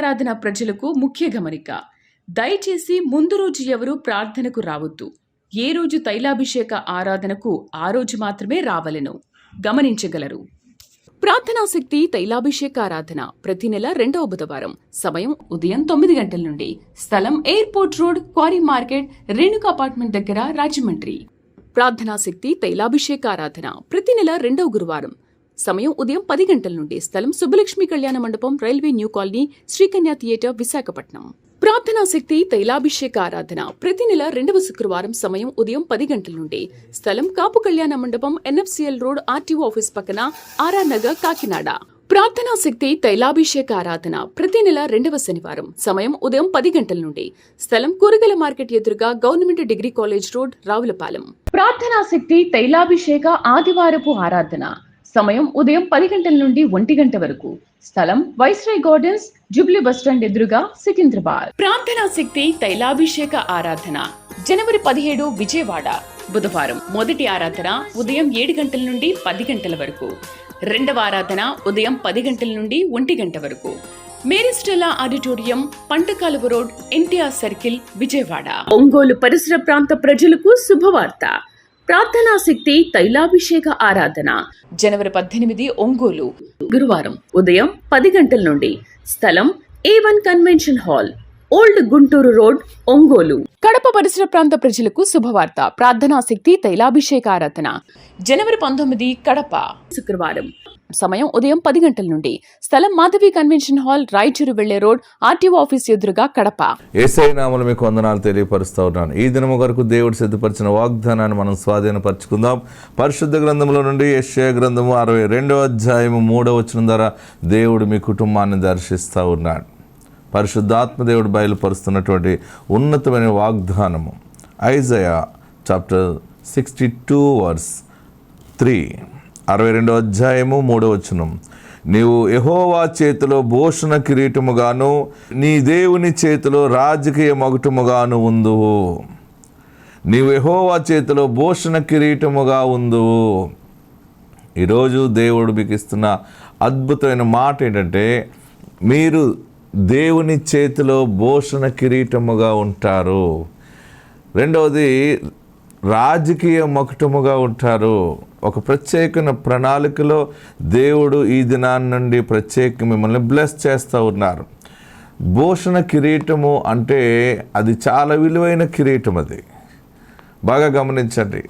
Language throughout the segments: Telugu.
ఆరాధన ప్రజలకు ముఖ్య గమనిక. దయచేసి ముందు రోజు ఎవరు ప్రార్థనకు రావద్దు. ఏ రోజు తైలాభిషేక ఆరాధనకు ఆ రోజు మాత్రమే రావలెను గమనించగలరు. ప్రార్థనా శక్తి తైలాభిషేక ఆరాధన ప్రతి నెల 2వ బుధవారం. సమయం ఉదయం 9 గంటల నుండి. స్థలం airport road, quarry market, Renuka apartment దగ్గర, రాజమండ్రి. ప్రార్థనా శక్తి తైలాభిషేక ఆరాధన ప్రతి నెల 2వ గురువారం. సమయం ఉదయం 10 గంటల నుండి. స్థలం సుబ్బలక్ష్మి కళ్యాణ మండపం, railway new colony, Srikanya theatre, Visakhapatnam. ప్రార్థనా శక్తి తైలాభిషేక ఆరాధన ప్రతి నెల 2వ శుక్రవారం. సమయం ఉదయం 10 గంటల నుండి. స్థలం కాపు కళ్యాణ మండపం, NFCL రోడ్, RTO ఆఫీస్ పక్కన, RR నగర్, కాకినాడ. ప్రార్థనా శక్తి తైలాభిషేక ఆరాధన ప్రతి నెల 2వ శనివారం. సమయం ఉదయం 10 గంటల నుండి. స్థలం కూరగాయల మార్కెట్ ఎదురుగా, government degree college road, Ravulapalem. ప్రార్థనా శక్తి తైలాభిషేక ఆదివారపు ఆరాధన సమయం ఉదయం 10 గంటల నుండి 1 గంట వరకు. స్థలం వైస్రాయ్ గార్డెన్స్, జూబ్లీ బస్టాండ్ ఎదురుగా, సికింద్రాబాద్. ప్రార్థనా శక్తి తైలాభిషేక ఆరాధన జనవరి 17 విజయవాడ బుధవారం. మొదటి ఆరాధన ఉదయం 7 గంటల నుండి 10 గంటల వరకు. రెండవ ఆరాధన ఉదయం 10 గంటల నుండి 1 గంట వరకు. Mary Stella auditorium, Pantakaluva road, NTR circle, Vijayawada. Ongole పరిసర ప్రాంత ప్రజలకు శుభవార్త. ప్రార్థనా శక్తి తైలాభిషేక ఆరాధన జనవరి 18 ఒంగోలు గురువారం ఉదయం 10 గంటల నుండి. స్థలం A1 convention hall, old Guntur road, Ongole. Kadapa పరిసర ప్రాంత ప్రజలకు శుభవార్త. ప్రార్థనా శక్తి తైలాభిషేక ఆరాధన జనవరి 19 కడప శుక్రవారం. సమయం ఉదయం 10 గంటల నుండి. స్థలం మాధవి కన్వెన్షన్ హాల్, రాయచూరు వెళ్లే రోడ్, RTO ఆఫీస్ ఎదురుగా, కడప. యేసయ్య నామములో మీకు వందనాలు తెలియపరుస్తా ఉన్నాను. ఈ దినము వరకు దేవుడు సిద్ధపరిచిన వాగ్దానాన్ని మనం స్వాధీనపరచుకుందాం. పరిశుద్ధ గ్రంథంలో నుండి యెషయా గ్రంథము 62వ అధ్యాయము 3వ వచనం ద్వారా దేవుడు మీ కుటుంబాన్ని దర్శిస్తూ ఉన్నాడు. పరిశుద్ధాత్మ దేవుడు బయలుపరుస్తున్నటువంటి ఉన్నతమైన వాగ్దానము. ఐజయా చాప్టర్ 62 వర్స్ 3, 62వ అధ్యాయము 3వ వచనం. నీవు యెహోవా చేతిలో భూషణ కిరీటముగాను, నీ దేవుని చేతిలో రాజకీయ మగుటముగాను ఉందువు. నీవు యెహోవా చేతిలో భూషణ కిరీటముగా ఉందువు. ఈరోజు దేవుడు మీకు ఇస్తున్న అద్భుతమైన మాట ఏంటంటే, మీరు దేవుని చేతిలో భూషణ కిరీటముగా ఉంటారు. రెండవది, రాజకీయ మకుటముగా ఉంటారు. ఒక ప్రత్యేకమైన ప్రణాళికలో దేవుడు ఈ దినాన్ని నుండి ప్రత్యేక మిమ్మల్ని బ్లెస్ చేస్తూ ఉన్నారు. భూషణ కిరీటము అంటే అది చాలా విలువైన కిరీటం. అది బాగా గమనించండి.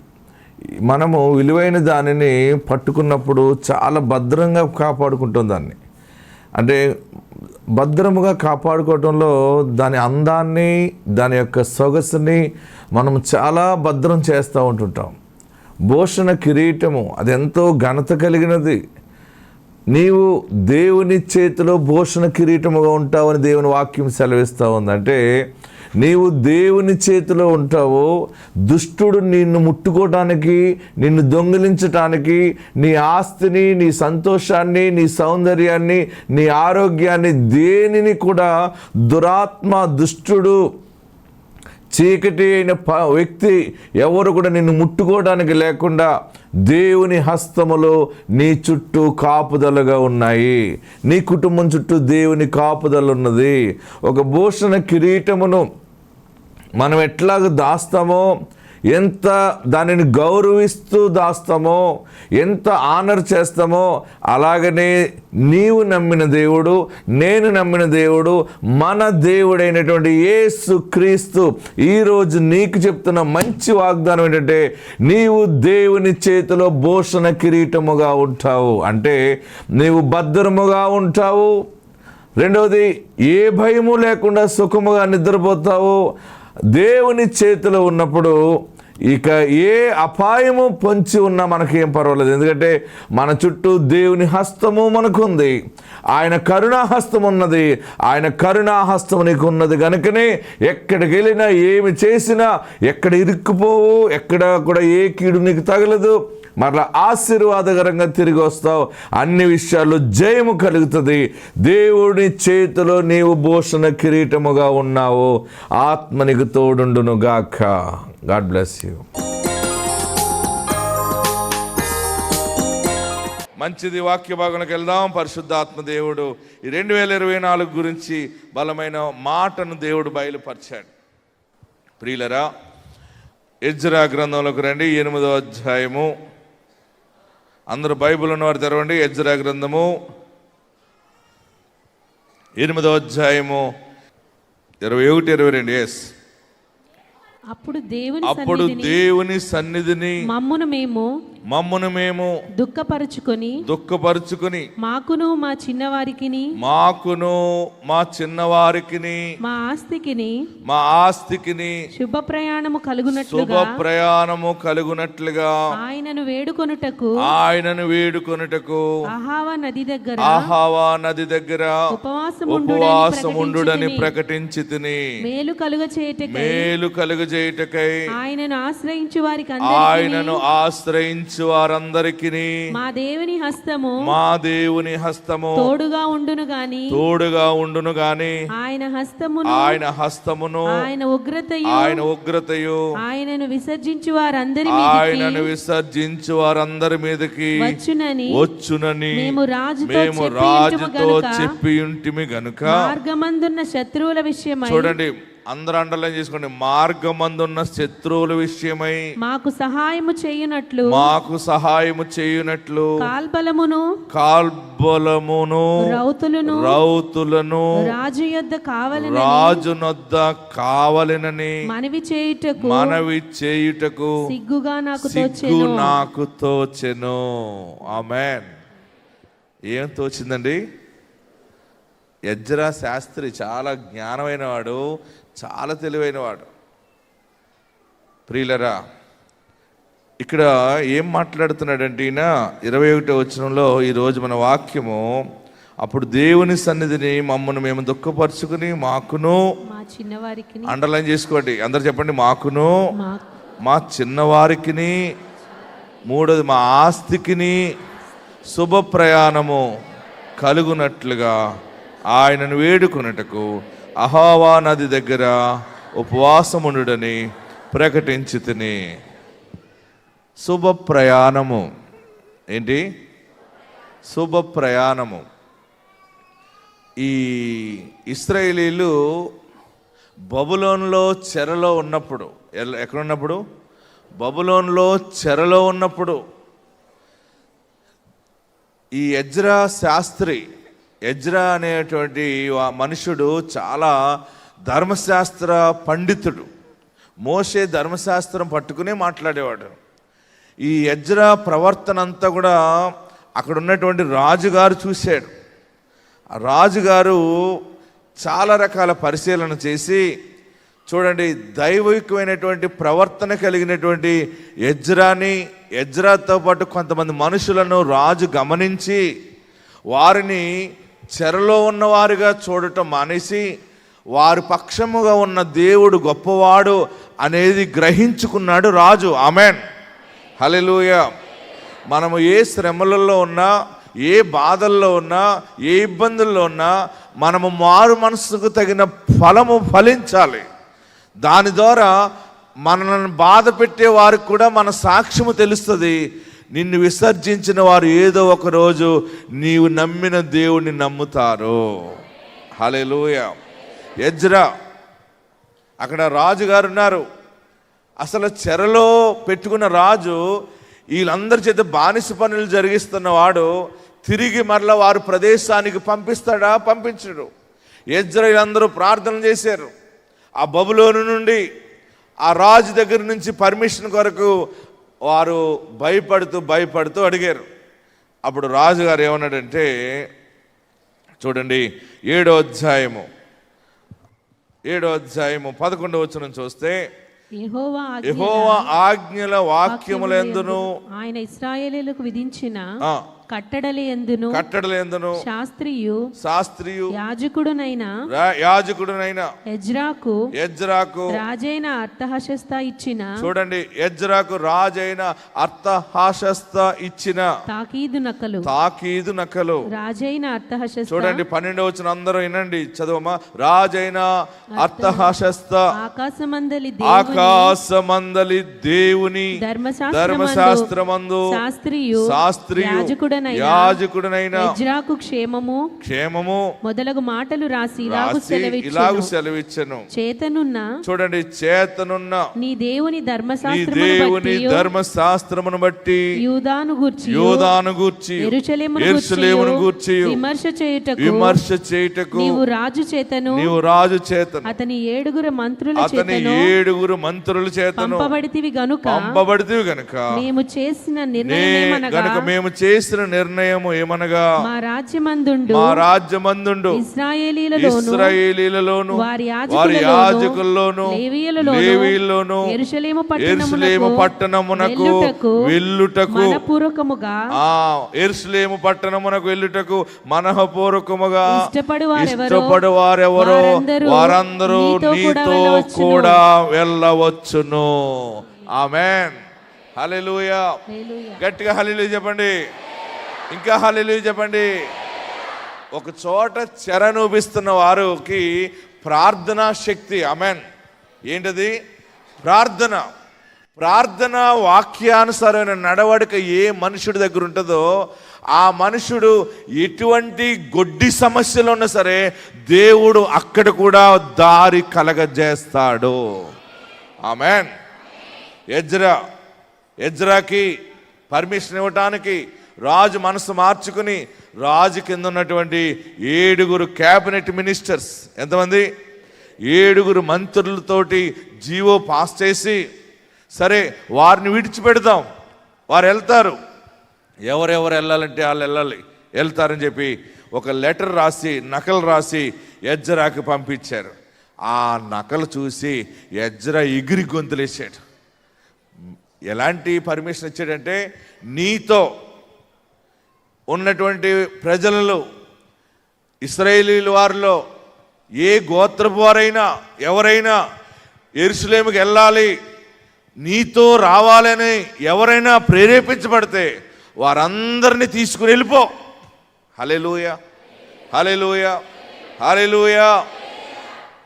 మనము విలువైన దానిని పట్టుకున్నప్పుడు చాలా భద్రంగా కాపాడుకుంటాం. దాన్ని అంటే భద్రముగా కాపాడుకోవడంలో దాని అందాన్ని, దాని యొక్క సొగసుని మనం చాలా భద్రం చేస్తూ ఉంటుంటాం. భూషణ కిరీటము అది ఎంతో ఘనత కలిగినది. నీవు దేవుని చేతిలో భూషణ కిరీటముగా ఉంటావని దేవుని వాక్యం సెలవిస్తూ ఉందంటే, నీవు దేవుని చేతిలో ఉంటావు. దుష్టుడు నిన్ను ముట్టుకోవటానికి, నిన్ను దొంగిలించటానికి, నీ ఆస్తిని, నీ సంతోషాన్ని, నీ సౌందర్యాన్ని, నీ ఆరోగ్యాన్ని, దేనిని కూడా దురాత్మ, దుష్టుడు, చీకటి అయిన వ్యక్తి ఎవరు కూడా నిన్ను ముట్టుకోవడానికి లేకుండా దేవుని హస్తములో నీ చుట్టూ కాపుదలగా ఉన్నాయి. నీ కుటుంబం చుట్టూ దేవుని కాపుదల ఉన్నది. ఒక భూషణ కిరీటమును మనం ఎట్లాగ దాస్తామో, ఎంత దానిని గౌరవిస్తూ దాస్తామో, ఎంత ఆనర్ చేస్తామో, అలాగనే నీవు నమ్మిన దేవుడు, నేను నమ్మిన దేవుడు, మన దేవుడైనటువంటి యేసు క్రీస్తు ఈరోజు నీకు చెప్తున్న మంచి వాగ్దానం ఏంటంటే, నీవు దేవుని చేతిలో భూషణ కిరీటముగా ఉంటావు. అంటే నీవు భద్రముగా ఉంటావు. రెండవది, ఏ భయము లేకుండా సుఖముగా నిద్రపోతావు. దేవుని చేతిలో ఉన్నప్పుడు ఇక ఏ అపాయము పొంచి ఉన్నా మనకేం పర్వాలేదు. ఎందుకంటే మన చుట్టూ దేవుని హస్తము మనకుంది. ఆయన కరుణాహస్తం ఉన్నది. ఆయన కరుణాహస్తం నీకు ఉన్నది కనుకనే ఎక్కడికి వెళ్ళినా, ఏమి చేసినా, ఎక్కడ ఇరుక్కుపోవు, ఎక్కడ కూడా ఏ కీడు నీకు తగలదు. మరలా ఆశీర్వాదకరంగా తిరిగి వస్తావు. అన్ని విషయాల్లో జయము కలుగుతుంది. దేవుని చేతిలో నీవు భూషణ కిరీటముగా ఉన్నావు. ఆత్మ నీకు తోడుండును గాక. God bless you. మంచిది. వాక్య భాగంలోకి వెళ్దాం. పరిశుద్ధాత్మ దేవుడు ఈ 2024 గురించి బలమైన మాటను దేవుడు బయలుపరిచాడు. ప్రియులరా, ఎజ్రా గ్రంథంలోకి రండి. 8వ అధ్యాయము. అందరూ బైబిల్ ఉన్నవారు తెరవండి. ఎజ్రా గ్రంథము 8వ అధ్యాయము 21, 22. ఎస్. అప్పుడు దేవుని సన్నిధిని మమ్మును మేము దుఃఖపరుచుకొని మాకును మా చిన్నవారికి మా ఆస్తికిని శుభ ప్రయాణము కలుగునట్లుగా ఆయనను వేడుకొనుటకు అహావా నది దగ్గర ఉపవాసముండుడని ప్రకటించితిని. మేలు కలుగజేయుటకై ఆయనను ఆశ్రయించు వారందరికి మా దేవుని హస్తము తోడుగా ఉండును గాని ఆయన హస్తమును ఆయన ఉగ్రతయు ఆయనను విసర్జించు వారందరి మీదకి వచ్చునని మేము రాజుతో చెప్పి ఉంటిమి గనుక మార్గమందున్న శత్రువుల విషయమై, చూడండి అందరూ అండర్లైన్ చేసుకోండి, మార్గమందున్న శత్రువుల విషయమై మాకు సహాయము చేయునట్లు కాల్బలమును రౌతులను రాజునొద్ద కావలెనని మనవి చేయుటకు సిగ్గు నాకు తోచెను. ఆమేన్. ఏం తోచిందండి? ఎజ్రా శాస్త్రి చాలా జ్ఞానమైన వాడు, చాలా తెలివైన వాడు. ప్రియులరా, ఇక్కడ ఏం మాట్లాడుతున్నాడంటే ఈయన 21వ వచనంలో ఈరోజు మన వాక్యము, అప్పుడు దేవుని సన్నిధిని మమ్మల్ని మేము దుఃఖపరుచుకుని మాకును మా చిన్నవారికి, అండర్లైన్ చేసుకోండి అందరు చెప్పండి, మాకును మా చిన్నవారికి, మూడోది మా ఆస్తికిని శుభ ప్రయాణము కలుగునట్లుగా ఆయనను వేడుకొనుటకు అహావా నది దగ్గర ఉపవాసముండుడని ప్రకటించితిని. శుభ ప్రయాణము ఏంటి? శుభ ప్రయాణము. ఈ ఇశ్రాయేలీలు బబులోనులో చెరలో ఉన్నప్పుడు, ఎక్కడున్నప్పుడు? బబులోనులో చెరలో ఉన్నప్పుడు ఈ ఎజ్రా శాస్త్రి, ఎజ్రా అనేటువంటి మనుషుడు చాలా ధర్మశాస్త్ర పండితుడు. మోషే ధర్మశాస్త్రం పట్టుకునే మాట్లాడేవాడు. ఈ ఎజ్రా ప్రవర్తన అంతా కూడా అక్కడ ఉన్నటువంటి రాజుగారు చూశాడు. ఆ రాజుగారు చాలా రకాల పరిశీలన చేసి, చూడండి, దైవికమైనటువంటి ప్రవర్తన కలిగినటువంటి ఎజ్రాతో పాటు కొంతమంది మనుషులను రాజు గమనించి వారిని చెరలో ఉన్నవారుగా చూడటం మానేసి వారి పక్షముగా ఉన్న దేవుడు గొప్పవాడు అనేది గ్రహించుకున్నాడు రాజు. ఆమెన్, హల్లెలూయా. మనము ఏ శ్రమలలో ఉన్నా, ఏ బాధల్లో ఉన్నా, ఏ ఇబ్బందుల్లో ఉన్నా మనము మారు మనసుకు తగిన ఫలము ఫలించాలి. దాని ద్వారా మనల్ని బాధ పెట్టే వారికి కూడా మన సాక్ష్యము తెలుస్తుంది. నిన్ను విసర్జించిన వారు ఏదో ఒక రోజు నీవు నమ్మిన దేవుణ్ణి నమ్ముతారు. హల్లెలూయా. ఎజ్రా, అక్కడ రాజుగారు ఉన్నారు. అసలు చెరలో పెట్టుకున్న రాజు వీళ్ళందరి చేత బానిస పనులు జరిగిస్తున్నవాడు తిరిగి మరలా వారి ప్రదేశానికి పంపిస్తాడా? పంపించడు. ఎజ్రా వీళ్ళందరూ ప్రార్థన చేశారు. ఆ బబులోను నుండి ఆ రాజు దగ్గర నుంచి పర్మిషన్ కొరకు వారు భయపడుతూ అడిగారు. అప్పుడు రాజుగారు ఏమన్నాడంటే, చూడండి 7వ అధ్యాయము 11వ వచనం చూస్తే, యెహోవా ఆజ్ఞల వాక్యములందును ఆయన ఇశ్రాయేలీయులకు విధించిన కట్టడలందును శాస్త్రియు యాజకుడునైన ఎజ్రాకు రాజైన అర్తహషస్త ఇచ్చిన, చూడండి, ఎజ్రాకు రాజైన అర్తహషస్త ఇచ్చిన తాకీదు నకలు రాజైన అర్తహషస్త. చూడండి 12వ వచనం అందరూ వినండి, చదవమా. రాజైన అర్తహషస్త ఆకాశమందలి దేవుని ధర్మశాస్త్రమందు శాస్త్రియు యాజకుడనైన ఎజ్రాకు క్షేమము మొదలగు మాటలు రాసి ఇలాగు సెలవిచ్చెను. చేతనున్న చూడండి, చేతనున్న నీ దేవుని ధర్మశాస్త్రమును బట్టి యూదాను గూర్చి యెరూషలేమును గూర్చి విమర్శ చేయుటకు నీవు రాజు చేతను అతని ఏడుగురు మంత్రుల చేతను పంపబడితివి గనుక మేము చేసిన నిర్ణయము ఏమనగా మా రాజ్యమందుండు ఇశ్రాయేలీలలోను వారి యాజకుల్లోను లేవీయుల్లోను యెరూషలేము పట్టణమునకు వెళ్ళుటకు మనఃపూర్వకముగా ఇష్టపడు వారెవరో వారందరూ నీతో కూడా వెళ్ళవచ్చును. ఆమేన్. హల్లెలూయా. గట్టిగా హల్లెలూయా చెప్పండి. ఇంకా హల్లెలూయా చెప్పండి. ఒక చోట చెరనూపిస్తున్న వారికి ప్రార్థనా శక్తి. ఆమేన్. ఏంటది? ప్రార్థన వాక్యానుసారమైన నడవడిక ఏ మనుషుడి దగ్గర ఉంటుందో ఆ మనుషుడు ఎటువంటి గొడ్డి సమస్యలు ఉన్నా సరే దేవుడు అక్కడ కూడా దారి కలగజేస్తాడు. ఆమేన్. ఎజ్రాకి పర్మిషన్ ఇవ్వటానికి రాజు మనసు మార్చుకుని రాజు కింద ఉన్నటువంటి 7 క్యాబినెట్ మినిస్టర్స్, ఎంతమంది? 7 మంత్రులతోటి జీవో పాస్ చేసి, సరే వారిని విడిచిపెడదాం, వారు వెళ్తారు, ఎవరెవరు వెళ్ళాలంటే వాళ్ళు వెళ్తారని చెప్పి ఒక లెటర్ రాసి నకలు రాసి ఎజ్రాకి పంపించారు. ఆ నకలు చూసి ఎజ్రా ఎగిరి గొంతులేసాడు. ఎలాంటి పర్మిషన్ ఇచ్చాడంటే, నీతో ఉన్నటువంటి ప్రజలలో ఇశ్రాయేలీల వారిలో ఏ గోత్రపు వారైనా ఎవరైనా యెరూషలేముకి వెళ్ళాలి, నీతో రావాలని ఎవరైనా ప్రేరేపించబడితే వారందరినీ తీసుకుని వెళ్ళిపో. హల్లెలూయా, హల్లెలూయా, హల్లెలూయా.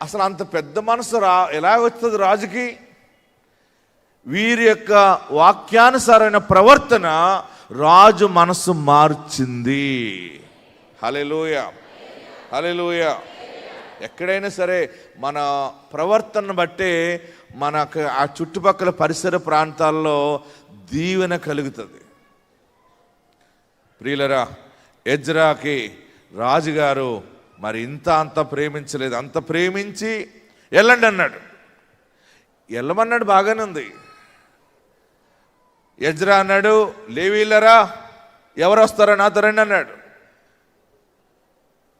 అసలు అంత పెద్ద మనసు ఎలాగొస్తుంది రాజుకి? వీరి యొక్క వాక్యానుసారమైన ప్రవర్తన రాజు మనసు మార్చింది. హల్లెలూయా, హల్లెలూయా. ఎక్కడైనా సరే మన ప్రవర్తనను బట్టే మనకు ఆ చుట్టుపక్కల పరిసర ప్రాంతాల్లో దీవెన కలుగుతుంది. ప్రియులరా, ఎజ్రాకి రాజుగారు మరి అంత ప్రేమించలేదు. అంత ప్రేమించి వెళ్ళండి అన్నాడు. వెళ్ళమన్నాడు, బాగానే ఉంది. ఎజ్రా అన్నాడు, లేవీయులరా ఎవరు వస్తారో నాతో రండి అన్నాడు.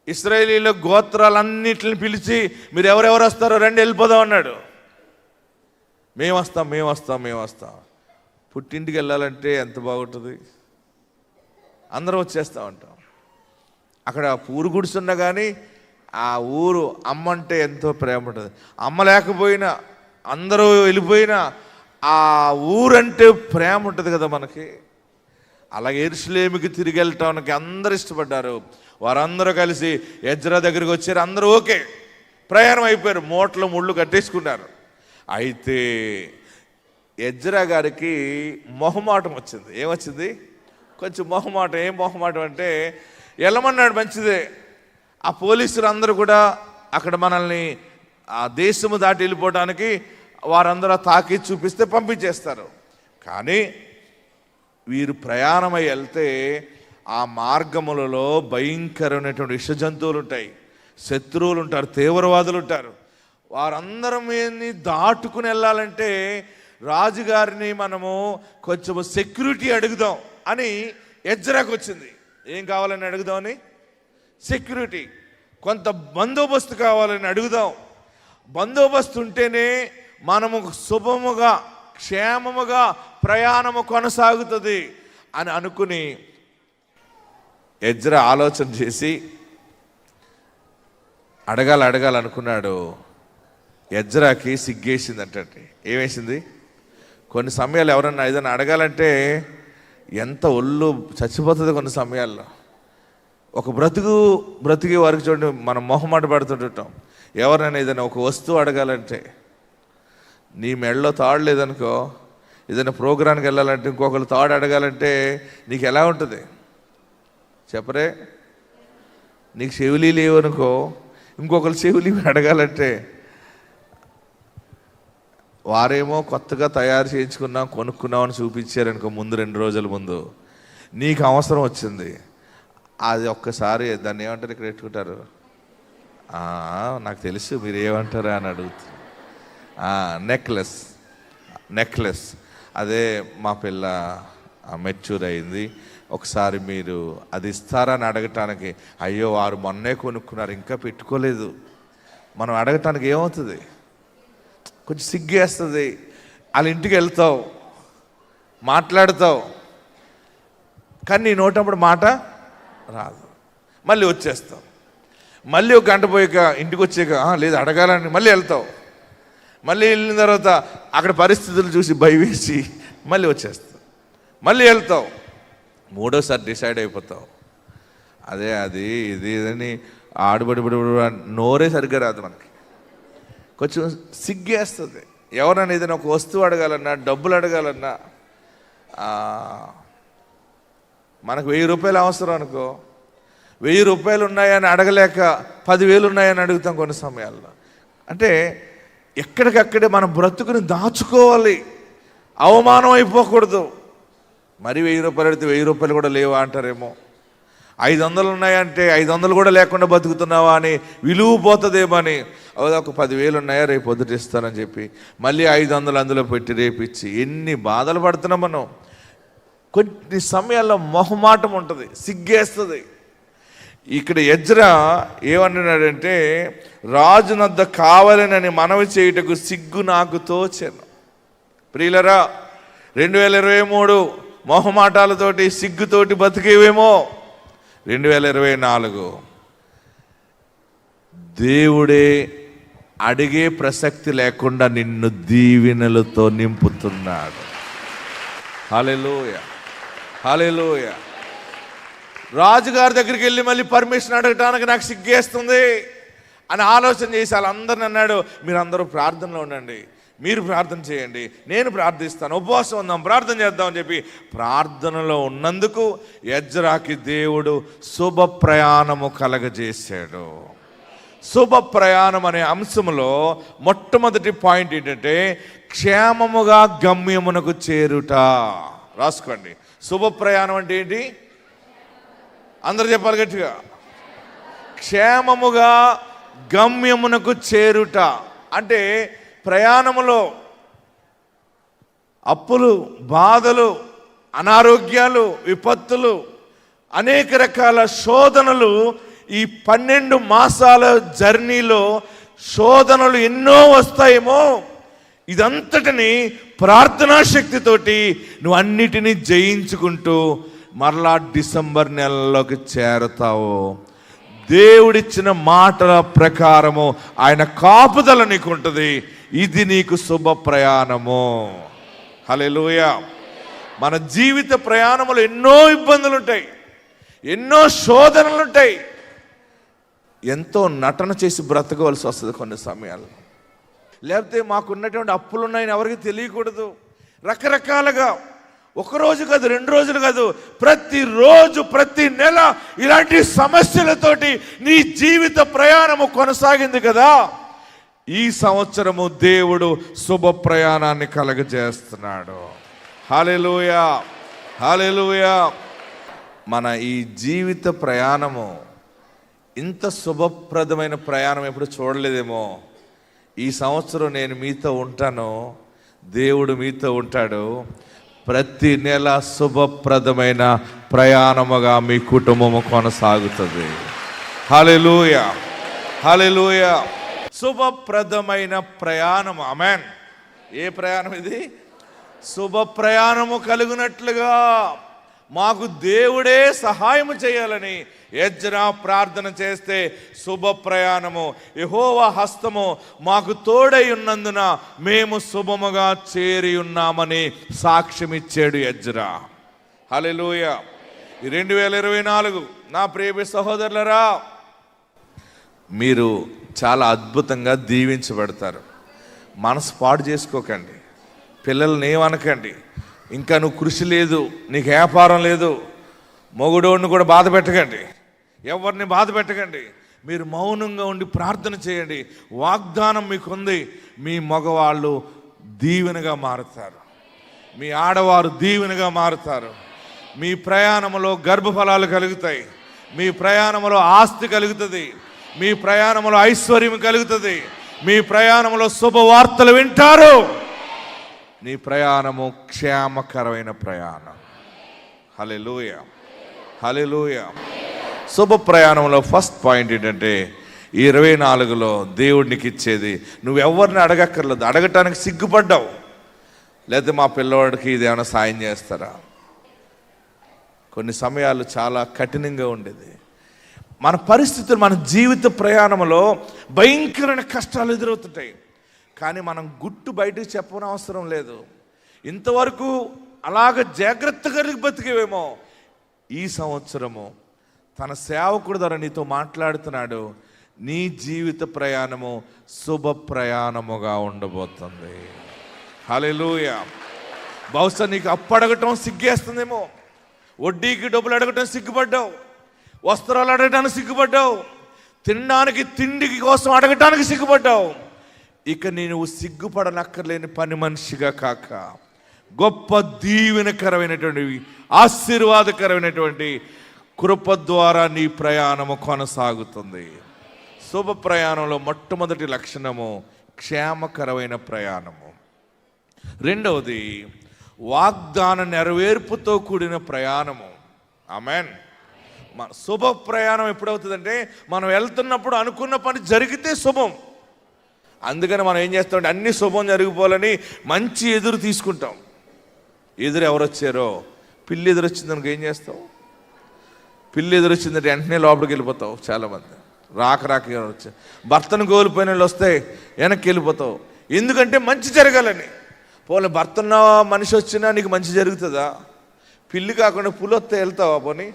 ఇశ్రాయేలీల గోత్రాలన్నిటిని పిలిచి మీరు ఎవరెవరు వస్తారో రండి వెళ్ళిపోదాం అన్నాడు. మేము వస్తాం. పుట్టింటికి వెళ్ళాలంటే ఎంత బాగుంటుంది, అందరం వచ్చేస్తా ఉంటాం. అక్కడ ఊరు గుడిసున్నా కానీ ఆ ఊరు అమ్మ అంటే ఎంతో ప్రేమ ఉంటుంది. అమ్మ లేకపోయినా అందరూ వెళ్ళిపోయినా ఆ ఊరంటే ప్రేమ ఉంటుంది కదా మనకి. అలాగే యెరూషలేముకి తిరిగి వెళ్ళటానికి అందరూ ఇష్టపడ్డారు. వారందరూ కలిసి ఎజ్రా దగ్గరికి వచ్చారు. అందరూ ఓకే, ప్రయాణం అయిపోయారు. మూటలు ముళ్ళు కట్టేసుకున్నారు. అయితే ఎజ్రా గారికి మొహమాటం వచ్చింది. ఏమొచ్చింది? కొంచెం మొహమాటం. ఏం మొహమాటం అంటే, వెళ్ళమన్నాడు మంచిదే, ఆ పోలీసులు అందరూ కూడా అక్కడ మనల్ని ఆ దేశము దాటి వెళ్ళిపోవడానికి వారందరూ తాకి చూపిస్తే పంపించేస్తారు. కానీ వీరు ప్రయాణమై వెళ్తే ఆ మార్గములలో భయంకరమైనటువంటి విష జంతువులు ఉంటాయి, శత్రువులు ఉంటారు, తీవ్రవాదులు ఉంటారు. వారందరం దాటుకుని వెళ్ళాలంటే రాజుగారిని మనము కొంచెం సెక్యూరిటీ అడుగుదాం అని ఎజ్రాకు వచ్చింది. ఏం కావాలని అడుగుదామని? సెక్యూరిటీ, కొంత బందోబస్తు కావాలని అడుగుదాం. బందోబస్తు ఉంటేనే మనము శుభముగా క్షేమముగా ప్రయాణము కొనసాగుతుంది అని అనుకుని ఎజ్రా ఆలోచన చేసి అడగాలనుకున్నాడు. ఎజ్రాకి సిగ్గేసిందంటే. ఏమేసింది? కొన్ని సమయాలు ఎవరన్నా ఏదైనా అడగాలంటే ఎంత ఒళ్ళు చచ్చిపోతుంది. కొన్ని సమయాల్లో ఒక బ్రతికి వారికి చూడండి, మనం మొహమాట పడుతుంటాం. ఎవరైనా ఏదైనా ఒక వస్తువు అడగాలంటే, నీ మెడలో తాడు లేదనుకో, ఏదైనా ప్రోగ్రాంకి వెళ్ళాలంటే ఇంకొకరు తాడు అడగాలంటే నీకు ఎలా ఉంటుంది? చెప్పరే. నీకు చెవులు లేవనుకో, ఇంకొకరు చెవులు అడగాలంటే వారేమో కొత్తగా తయారు చేయించుకున్నాం కొనుక్కున్నామని చూపించారనుకో ముందు 2 రోజుల ముందు, నీకు అవసరం వచ్చింది, అది ఒక్కసారి దాన్ని ఏమంటారు ఇక్కడ పెట్టుకుంటారు, నాకు తెలుసు మీరు ఏమంటారా అని అడుగుతారు. నెక్లెస్ అదే మా పిల్ల మెచ్యూర్ అయింది, ఒకసారి మీరు అది ఇస్తారా అని అడగటానికి, అయ్యో వారు మొన్నే కొనుక్కున్నారు ఇంకా పెట్టుకోలేదు, మనం అడగటానికి ఏమవుతుంది, కొంచెం సిగ్గేస్తుంది. వాళ్ళ ఇంటికి వెళ్తావు, మాట్లాడతావు, కానీ నీ నోటప్పుడు మాట రాదు. మళ్ళీ వచ్చేస్తావు, మళ్ళీ 1 గంట పోయాక ఇంటికి వచ్చాక లేదు అడగాలని మళ్ళీ వెళ్తావు, మళ్ళీ వెళ్ళిన తర్వాత అక్కడ పరిస్థితులు చూసి భయవేసి మళ్ళీ వచ్చేస్తావు, మళ్ళీ వెళ్తావు, 3వసారి డిసైడ్ అయిపోతావు. అది ఇది అని ఆడుబడి నోరే సరిగ్గా రాదు, మనకి కొంచెం సిగ్గేస్తుంది. ఎవరైనా ఏదైనా ఒక వస్తువు అడగాలన్నా, డబ్బులు అడగాలన్నా, మనకు 1000 రూపాయలు అవసరం అనుకో, 1000 రూపాయలు ఉన్నాయని అడగలేక 10,000 ఉన్నాయని అడుగుతాం కొన్ని సమయాల్లో. అంటే ఎక్కడికక్కడే మన బ్రతుకుని దాచుకోవాలి, అవమానం అయిపోకూడదు. మరి 1000 రూపాయలు అడిగితే 1000 రూపాయలు కూడా లేవా అంటారేమో, 500 ఉన్నాయంటే 500 కూడా లేకుండా బతుకుతున్నావా అని విలువ పోతుందేమో అని, ఒక 10,000 ఉన్నాయా రేపు పొద్దుట ఇస్తానని చెప్పి మళ్ళీ 500 అందులో పెట్టి రేపిచ్చి ఎన్ని బాధలు పడుతున్నాం మనం. కొన్ని సమయాల్లో మొహమాటం ఉంటుంది, సిగ్గేస్తుంది. ఇక్కడ ఎజ్రా ఏమన్నాడంటే, రాజునద్ద కావాలనని మనవి చేయుటకు సిగ్గు నాకు తోచెను. ప్రియులరా, 2023 మొహమాటాలతోటి సిగ్గుతోటి బతికేవేమో, 2024 దేవుడే అడిగే ప్రసక్తి లేకుండా నిన్ను దీవెనలతో నింపుతున్నాడు. హల్లెలూయా, హల్లెలూయా. రాజుగారి దగ్గరికి వెళ్ళి మళ్ళీ పర్మిషన్ అడగటానికి నాకు సిగ్గేస్తుంది అని ఆలోచన చేసి వాళ్ళందరిని అన్నాడు, మీరందరూ ప్రార్థనలో ఉండండి, మీరు ప్రార్థన చేయండి, నేను ప్రార్థిస్తాను, ఉపవాసం ఉందాం, ప్రార్థన చేద్దాం అని చెప్పి ప్రార్థనలో ఉన్నందుకు ఎజ్రాకి దేవుడు శుభ ప్రయాణము కలగజేశాడు. శుభ ప్రయాణం అనే అంశంలో మొట్టమొదటి పాయింట్ ఏంటంటే క్షేమముగా గమ్యమునకు చేరుట. రాసుకోండి, శుభ ప్రయాణం అంటే ఏంటి? అందరూ చెప్పాలి గట్టిగా. క్షేమముగా గమ్యమునకు చేరుట అంటే ప్రయాణములో అప్పులు, బాధలు, అనారోగ్యాలు, విపత్తులు, అనేక రకాల శోధనలు, ఈ 12 మాసాల జర్నీలో శోధనలు ఎన్నో వస్తాయేమో, ఇదంతటిని ప్రార్థనా శక్తితోటి నువ్వు అన్నిటినీ జయించుకుంటూ మరలా డిసెంబర్ నెలలోకి చేరతావు. దేవుడిచ్చిన మాటల ప్రకారము ఆయన కాపుదల నీకు ఉంటుంది. ఇది నీకు శుభ ప్రయాణము. హల్లెలూయా. మన జీవిత ప్రయాణములో ఎన్నో ఇబ్బందులు ఉంటాయి, ఎన్నో శోధనలు ఉంటాయి, ఎంతో నటన చేసి బ్రతకవలసి వస్తుంది కొన్ని సమయాల్లో. లేకపోతే మాకున్నటువంటి అప్పులు ఉన్నాయని ఎవరికి తెలియకూడదు. రకరకాలుగా ఒకరోజు కాదు, 2 రోజులు కాదు, ప్రతిరోజు, ప్రతి నెల ఇలాంటి సమస్యలతోటి నీ జీవిత ప్రయాణము కొనసాగింది కదా. ఈ సంవత్సరము దేవుడు శుభ ప్రయాణాన్ని కలగజేస్తున్నాడు. హల్లెలూయా, హల్లెలూయా. మన ఈ జీవిత ప్రయాణము ఇంత శుభప్రదమైన ప్రయాణం ఎప్పుడు చూడలేదేమో. ఈ సంవత్సరం నేను మీతో ఉంటాను, దేవుడు మీతో ఉంటాడు. ప్రతి నెల శుభప్రదమైన ప్రయాణముగా మీ కుటుంబము కొనసాగుతుంది. హల్లెలూయా, హల్లెలూయా. శుభప్రదమైన ప్రయాణము. ఆమేన్. ఏ ప్రయాణం ఇది? శుభ ప్రయాణము కలుగునట్లుగా మాకు దేవుడే సహాయము చేయాలని ఎజ్రా ప్రార్థన చేస్తే శుభ ప్రయాణము, యెహోవా హస్తము మాకు తోడై ఉన్నందున మేము శుభముగా చేరి ఉన్నామని సాక్ష్యం ఇచ్చాడు ఎజ్రా. హల్లెలూయా. 2024 నా ప్రియ సహోదరులరా, మీరు చాలా అద్భుతంగా దీవించబడతారు. మనసు పాడు చేసుకోకండి, పిల్లల్ని ఏమనకండి. ఇంకా నువ్వు కృషి లేదు, నీకు వ్యాపారం లేదు, మొగుడోడిని కూడా బాధ పెట్టకండి, ఎవరిని బాధ పెట్టకండి. మీరు మౌనంగా ఉండి ప్రార్థన చేయండి. వాగ్దానం మీకుంది. మీ మగవాళ్ళు దీవెనగా మారుతారు, మీ ఆడవారు దీవెనగా మారుతారు. మీ ప్రయాణంలో గర్భఫలాలు కలుగుతాయి, మీ ప్రయాణంలో ఆస్తి కలుగుతుంది, మీ ప్రయాణంలో ఐశ్వర్యం కలుగుతుంది, మీ ప్రయాణంలో శుభవార్తలు వింటారు. నీ ప్రయాణము క్షేమకరమైన ప్రయాణం. హల్లెలూయా, హల్లెలూయా. శుభ ప్రయాణంలో ఫస్ట్ పాయింట్ ఏంటంటే 24లో దేవుడికి ఇచ్చేది, నువ్వెవరిని అడగక్కర్లేదు. అడగటానికి సిగ్గుపడ్డావు, లేకపోతే మా పిల్లవాడికి ఇది ఏమైనా సాయం చేస్తారా? కొన్ని సమయాలు చాలా కఠినంగా ఉండేది. మన పరిస్థితులు, మన జీవిత ప్రయాణంలో భయంకరమైన కష్టాలు ఎదురవుతుంటాయి. కానీ మనం గుట్టు బయటకు చెప్పనవసరం లేదు. ఇంతవరకు అలాగ జాగ్రత్తగా బతికేవేమో, ఈ సంవత్సరము తన సేవకుడు ద్వారా నీతో మాట్లాడుతున్నాడు. నీ జీవిత ప్రయాణము శుభ ప్రయాణముగా ఉండబోతుంది. హల్లెలూయా. బహుశా నీకు అప్పు అడగటం సిగ్గేస్తుందేమో, వడ్డీకి డబ్బులు అడగటం సిగ్గుపడ్డావు, వస్త్రాలు అడగటానికి సిగ్గుపడ్డావు, తినడానికి తిండికి కోసం అడగటానికి సిగ్గుపడ్డావు. ఇక నువ్వు సిగ్గుపడనక్కర్లేని పని మనిషిగా కాక గొప్ప దీవెనకరమైనటువంటి ఆశీర్వాదకరమైనటువంటి కృప ద్వారా నీ ప్రయాణము కొనసాగుతుంది. శుభ ప్రయాణంలో మొట్టమొదటి లక్షణము క్షేమకరమైన ప్రయాణము. రెండవది వాగ్దాన నెరవేర్పుతో కూడిన ప్రయాణము. ఆమేన్. మన శుభ ప్రయాణం ఎప్పుడవుతుందంటే మనం వెళ్తున్నప్పుడు అనుకున్న పని జరిగితే శుభం. అందుకని మనం ఏం చేస్తామంటే అన్ని శుభం జరిగిపోవాలని మంచి ఎదురు తీసుకుంటాం. ఎదురు ఎవరు వచ్చారో, పిల్లి ఎదురు వచ్చిందనుకో ఏం చేస్తావు? పిల్లి ఎదురు వచ్చిందంటే వెంటనే లోపలికి వెళ్ళిపోతావు. చాలామంది రాక వచ్చారు. భర్తను కోల్పోయిన వాళ్ళు వస్తే వెనక్కి వెళ్ళిపోతావు. ఎందుకంటే మంచి జరగాలని. పోనీ భర్తన్న మనిషి వచ్చినా నీకు మంచి జరుగుతుందా? పిల్లి కాకుండా పులి వస్తే వెళ్తావా? పోనీ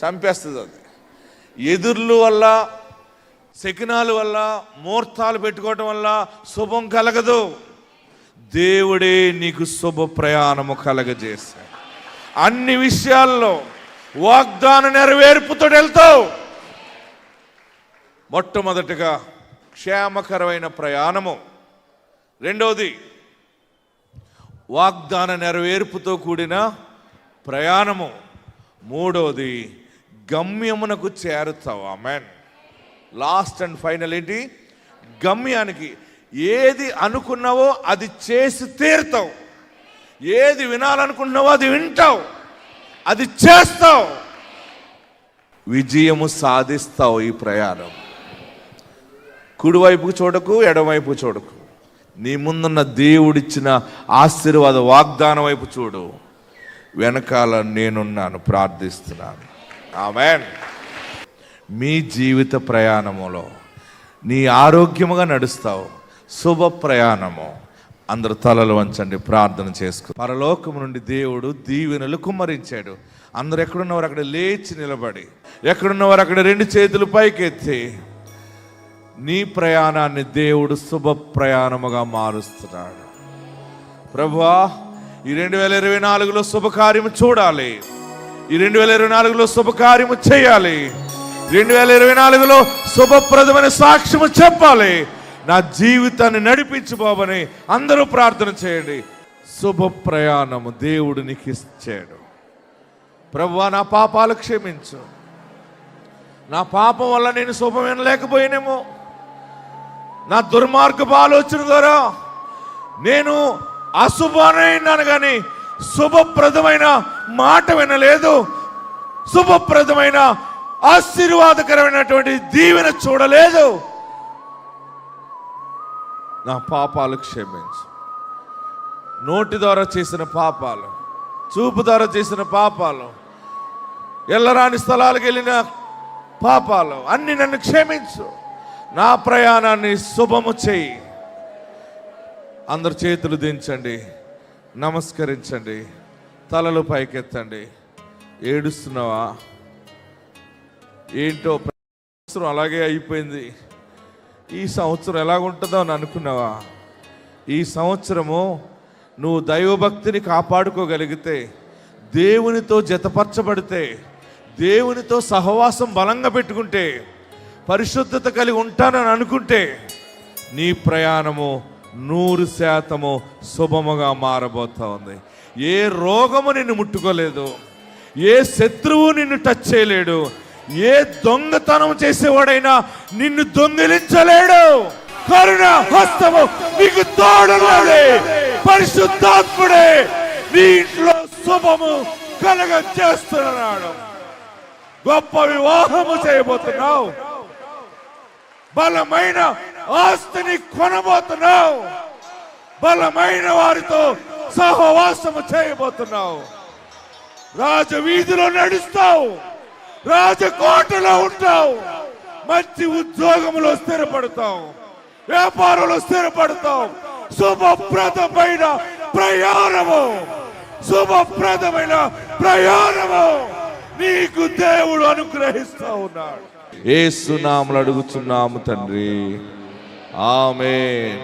చంపేస్తుంది అది. ఎదుర్ల వల్ల, శకునాల వల్ల, ముహూర్తాలు పెట్టుకోవటం వల్ల శుభం కలగదు. దేవుడే నీకు శుభ ప్రయాణము కలగజేశాడు. అన్ని విషయాల్లో వాగ్దాన నెరవేర్పుతో వెళ్తావు. మొట్టమొదటిగా క్షేమకరమైన ప్రయాణము. రెండవది వాగ్దాన నెరవేర్పుతో కూడిన ప్రయాణము. మూడవది గమ్యమునకు చేరుతావు. ఆమేన్. లాస్ట్ అండ్ ఫైనల్ ఏంటి? గమ్యానికి. ఏది అనుకున్నావో అది చేసి తీరుతావు. ఏది వినాలనుకున్నావో అది వింటావు, అది చేస్తావు, విజయము సాధిస్తావు. ఈ ప్రయాణం కుడివైపుకు చూడకు, ఎడమవైపు చూడకు. నీ ముందున్న దేవుడిచ్చిన ఆశీర్వాద వాగ్దానం వైపు చూడు. వెనకాల నేనున్నాను, ప్రార్థిస్తున్నాను. ఆమేన్. మీ జీవిత ప్రయాణములో నీ ఆరోగ్యముగా నడుస్తావు. శుభ ప్రయాణము. అందరు తలలు వంచండి, ప్రార్థన చేసుకో. పరలోకము నుండి దేవుడు దీవెనలు కుమ్మరించాడు. అందరు ఎక్కడున్నవారు అక్కడ లేచి నిలబడి, ఎక్కడున్నవారు అక్కడ రెండు చేతులు పైకెత్తి నీ ప్రయాణాన్ని దేవుడు శుభ ప్రయాణముగా మారుస్తున్నాడు. ప్రభువా, ఈ 2024లో శుభకార్యము చూడాలి. ఈ 2024లో శుభకార్యము చేయాలి. 2024లో శుభప్రదమైన సాక్ష్యము చెప్పాలి. నా జీవితాన్ని నడిపించు బాబని అందరూ ప్రార్థన చేయండి. శుభ ప్రయాణము దేవుడు నీకు ఇచ్చాడు. ప్రభువా, నా పాపాలు క్షమించు. నా పాపం వల్ల నేను శుభం వినలేకపోయినేమో, నా దుర్మార్గపు ఆలోచన ద్వారా నేను అశుభానైనాను కానీ శుభప్రదమైన మాట వినలేదు, శుభప్రదమైన ఆశీర్వాదకరమైనటువంటి దీవెన చూడలేదు. నా పాపాలు క్షమించు. నోటి ద్వారా చేసిన పాపాలు, చూపు ద్వారా చేసిన పాపాలు, ఎల్లరాని స్థలాలకు వెళ్ళిన పాపాలు అన్ని నన్ను క్షమించు. నా ప్రయాణాన్ని శుభము చేయి. అందరు చేతులు దించండి, నమస్కరించండి, తలలు పైకెత్తండి. ఏడుస్తున్నావా? ఏంటో సంవత్సరం అలాగే అయిపోయింది, ఈ సంవత్సరం ఎలాగుంటుందో అని అనుకున్నావా? ఈ సంవత్సరము నువ్వు దైవభక్తిని కాపాడుకోగలిగితే, దేవునితో జతపరచబడితే, దేవునితో సహవాసం బలంగా పెట్టుకుంటే, పరిశుద్ధత కలిగి ఉంటానని అనుకుంటే నీ ప్రయాణము 100% శుభముగా మారబోతా ఉంది. ఏ రోగము నిన్ను ముట్టుకోలేదు, ఏ శత్రువు నిన్ను టచ్ చేయలేడు, ఏ దొంగతనం చేసేవాడైనా నిన్ను దొంగిలించలేడు. కరుణ హస్తము నీకు తోడున్నది. పరిశుద్ధాత్ముడే నీ ఇంట్లో శుభము కలగ చేస్తున్నాడు. గొప్ప వివాహము చేయబోతున్నావు. బలమైన ఆస్తిని కొనబోతున్నావు. బలమైన వారితో సహవాసము చేయబోతున్నావు. రాజవీధిలో నడుస్తావు. రాజకోటలో ఉంటావు. మంచి ఉద్యోగంలో స్థిరపడతావు. వ్యాపారంలో స్థిరపడతావు. శుభప్రదమైన ప్రయాణము, శుభప్రదమైన ప్రయాణము నీకు దేవుడు అనుగ్రహిస్తా ఉన్నాడు. యేసు నామములో అడుగుచున్నాము తండ్రి, ఆమేన్.